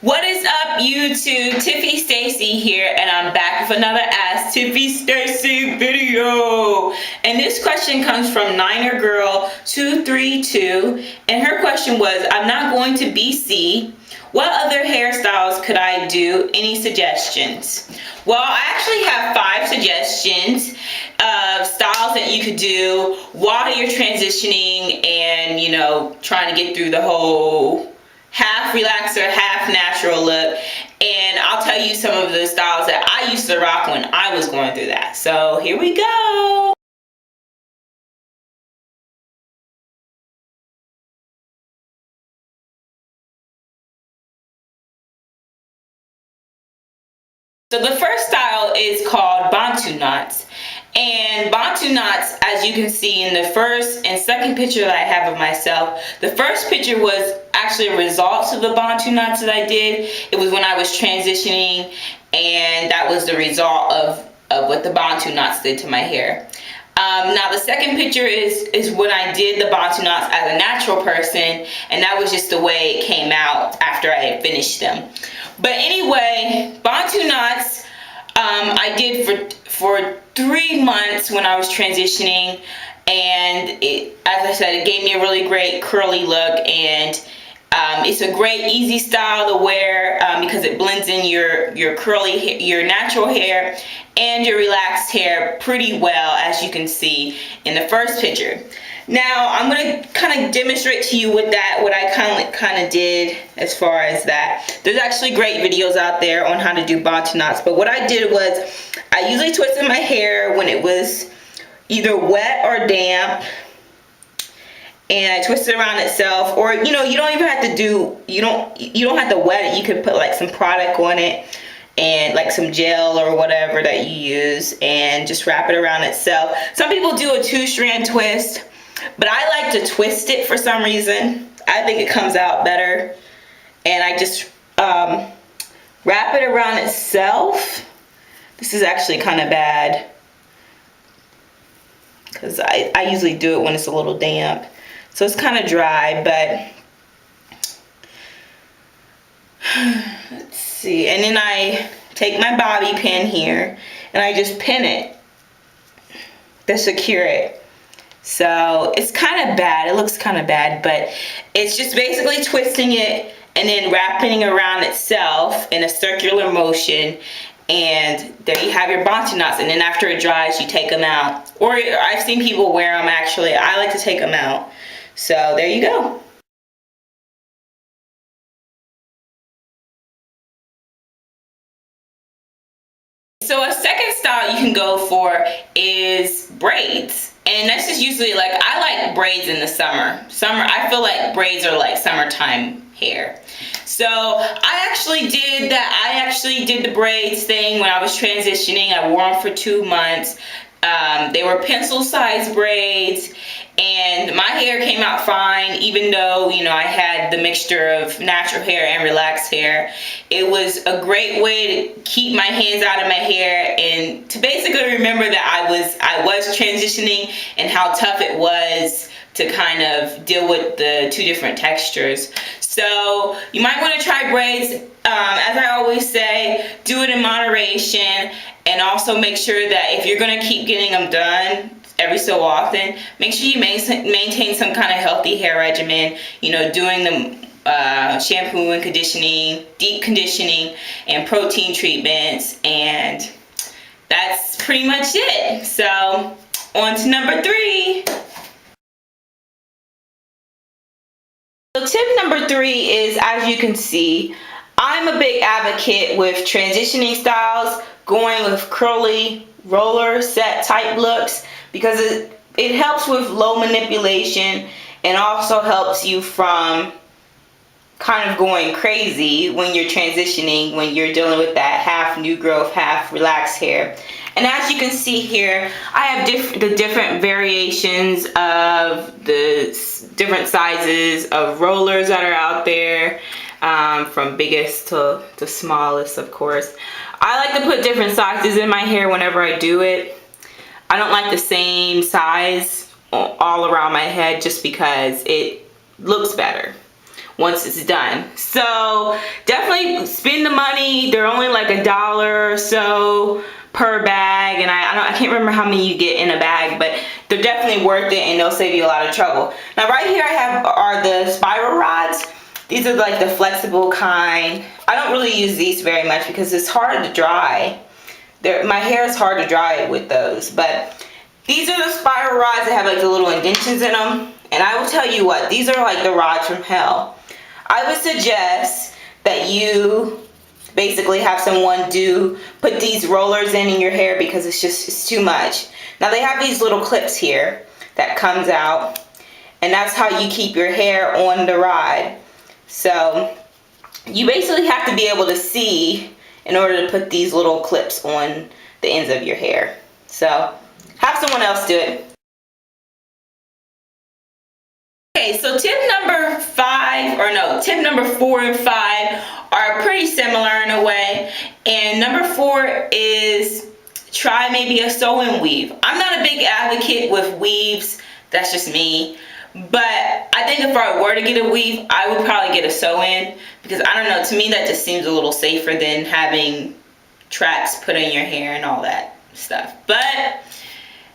What is up, YouTube? Tiffy Stacey here, and I'm back with another Ask Tiffy Stacey video. And this question comes from Niner Girl 232, and her question was, I'm not going to BC. What other hairstyles could I do? Any suggestions? Well, I actually have 5 suggestions of styles that you could do while you're transitioning and, you know, trying to get through the whole half relaxer, half natural look. And I'll tell you some of the styles that I used to rock when I was going through that. So here we go. So the first style is called Bantu knots. And Bantu knots, as you can see in the first and second picture that I have of myself, the first picture was actually a result of the Bantu knots that I did. It was when I was transitioning, and that was the result of what the Bantu knots did to my hair. Now the second picture is when I did the Bantu knots as a natural person, and that was just the way it came out after I had finished them. But anyway, Bantu knots I did for 3 months when I was transitioning, and as I said, it gave me a really great curly look, and it's a great easy style to wear because it blends in your curly hair, your natural hair and your relaxed hair pretty well, as you can see in the first picture. Now I'm going to kind of demonstrate to you what I kind of did as far as that. There's actually great videos out there on how to do Bantu knots, but what I did was I usually twisted my hair when it was either wet or damp, and I twist it around itself, or you know, you don't even have to do, you don't have to wet it. You can put like some product on it and like some gel or whatever that you use, and just wrap it around itself. Some people do a 2-strand twist, but I like to twist it for some reason. I think it comes out better, and I just wrap it around itself. This is actually kind of bad because I usually do it when it's a little damp. So it's kind of dry, but let's see. And then I take my bobby pin here and I just pin it to secure it. So it's kind of bad. It looks kind of bad, but it's just basically twisting it and then wrapping around itself in a circular motion. And there you have your Bantu knots. And then after it dries, you take them out. Or I've seen people wear them actually. I like to take them out. So there you go. So a second style you can go for is braids. And that's just usually like, I like braids in the summer. I feel like braids are like summertime hair. So I actually did that. I actually did the braids thing when I was transitioning. I wore them for 2 months. They were pencil sized braids, and my hair came out fine, even though, you know, I had the mixture of natural hair and relaxed hair. It was a great way to keep my hands out of my hair and to basically remember that I was transitioning and how tough it was to kind of deal with the 2 different textures. So you might want to try braids. As I always say, do it in moderation, and also make sure that if you're going to keep getting them done every so often, make sure you maintain some kind of healthy hair regimen, you know, doing the shampoo and conditioning, deep conditioning, and protein treatments, and that's pretty much it. So on to number 3. So tip number 3 is, as you can see, I'm a big advocate with transitioning styles, going with curly roller set type looks, because it helps with low manipulation and also helps you from kind of going crazy when you're transitioning, when you're dealing with that half new growth, half relaxed hair. And as you can see here, I have the different variations of the different sizes of rollers that are out there, from biggest to smallest, of course. I like to put different sizes in my hair whenever I do it. I don't like the same size all around my head just because it looks better once it's done. So definitely spend the money. They're only like $1 or so per bag, and I can't remember how many you get in a bag, but they're definitely worth it, and they'll save you a lot of trouble. Now right here are the spiral rods. These are like the flexible kind. I don't really use these very much because it's hard to dry. My hair is hard to dry with those, but these are the spiral rods that have like the little indentions in them. And I will tell you what, these are like the rods from hell. I would suggest that you basically have someone put these rollers in your hair because it's too much. Now they have these little clips here that comes out, and that's how you keep your hair on the rod. So you basically have to be able to see in order to put these little clips on the ends of your hair. So have someone else do it. Okay, so tip number 4 and 5 are pretty similar in a way. And number 4 is try maybe a sew-in weave. I'm not a big advocate with weaves, that's just me. But I think if I were to get a weave, I would probably get a sew-in, because I don't know, to me that just seems a little safer than having tracks put in your hair and all that stuff. But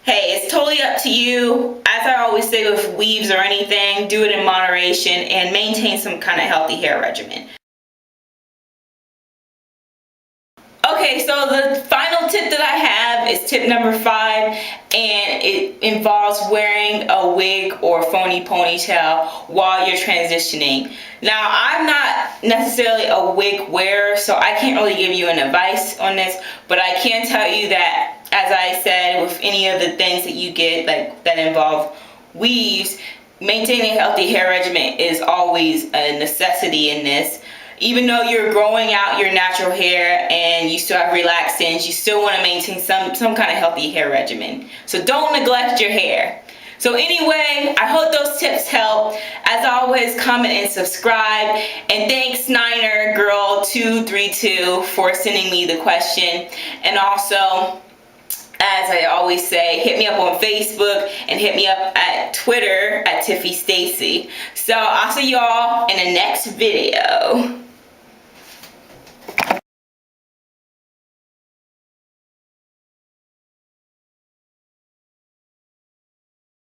hey, it's totally up to you. As I always say with weaves or anything, do it in moderation and maintain some kind of healthy hair regimen. Okay, so the final tip that I have is tip number 5, and it involves wearing a wig or phony ponytail while you're transitioning. Now, I'm not necessarily a wig wearer, so I can't really give you an advice on this, but I can tell you that, as I said, with any of the things that you get like that involve weaves, maintaining a healthy hair regimen is always a necessity in this. Even though you're growing out your natural hair and you still have relaxed ends, you still want to maintain some kind of healthy hair regimen. So don't neglect your hair. So anyway, I hope those tips help. As always, comment and subscribe. And thanks Niner Girl 232 for sending me the question. And also, as I always say, hit me up on Facebook and hit me up at Twitter at Tiffy Stacey. So I'll see y'all in the next video.